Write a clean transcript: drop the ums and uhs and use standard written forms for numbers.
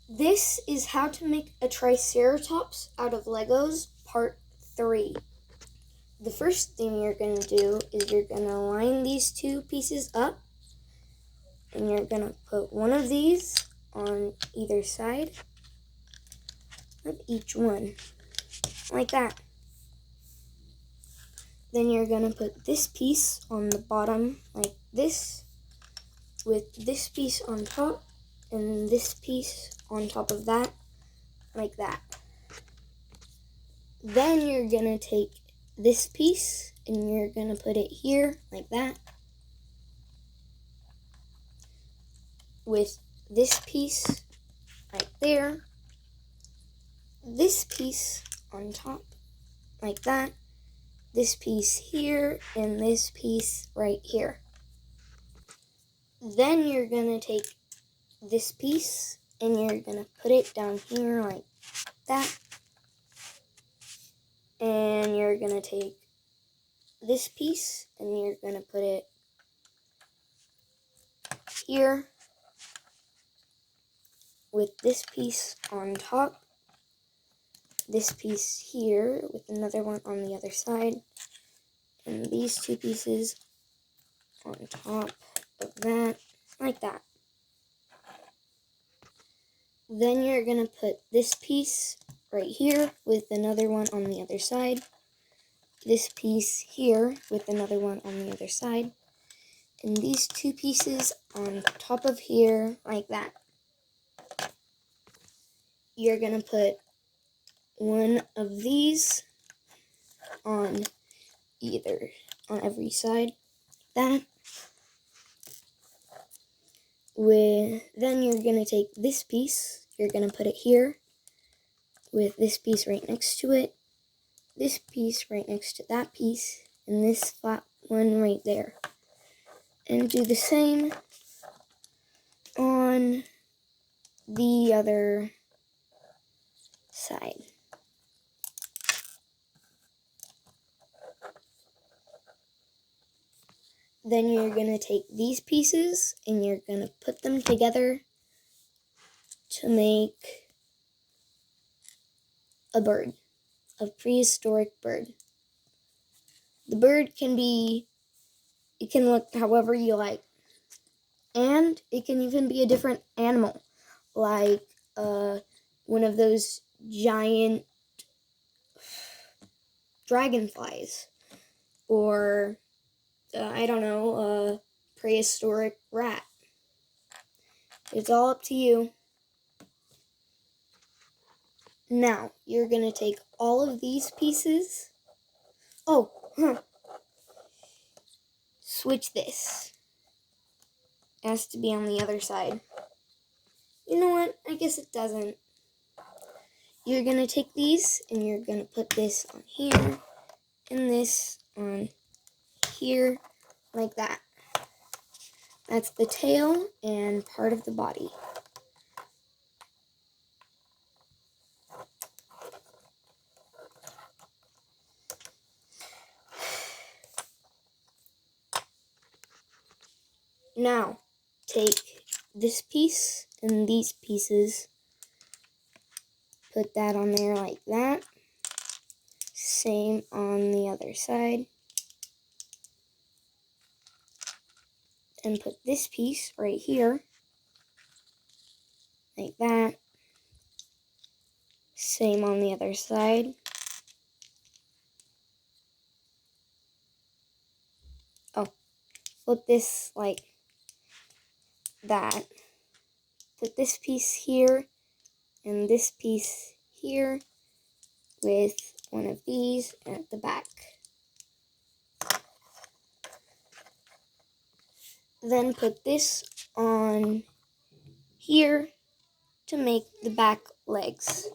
This is how to make a triceratops out of Legos, part 3. The first thing you're going to do is you're going to line these two pieces up, and you're going to put one of these on either side of each one, like that. Then you're going to put this piece on the bottom like this, with this piece on top, and this piece on top of that, like that. Then you're going to take this piece and you're going to put it here, like that, with this piece right there, this piece on top, like that, this piece here, and this piece right here. Then you're going to take this piece and you're going to put it down here like that. And you're going to take this piece and you're going to put it here with this piece on top, this piece here with another one on the other side, and these two pieces on top of that, like that. Then you're going to put this piece right here with another one on the other side, this piece here with another one on the other side, and these two pieces on top of here, like that. You're going to put one of these on every side, like that. Then you're going to take this piece, you're going to put it here with this piece right next to it, this piece right next to that piece, and this flat one right there. And do the same on the other side. Then you're going to take these pieces and you're going to put them together to make a bird, a prehistoric bird. The bird it can look however you like. And it can even be a different animal, like one of those giant dragonflies, or I don't know, a prehistoric rat. It's all up to you. Now, you're going to take all of these pieces. Switch this. It has to be on the other side. You know what? I guess it doesn't. You're going to take these and you're going to put this on here and this on here, like that. That's the tail and part of the body. Now, take this piece and these pieces, put that on there like that. Same on the other side. And put this piece right here, like that. Same on the other side. Flip this like that. Put this piece here and this piece here with one of these at the back. Then put this on here to make the back legs.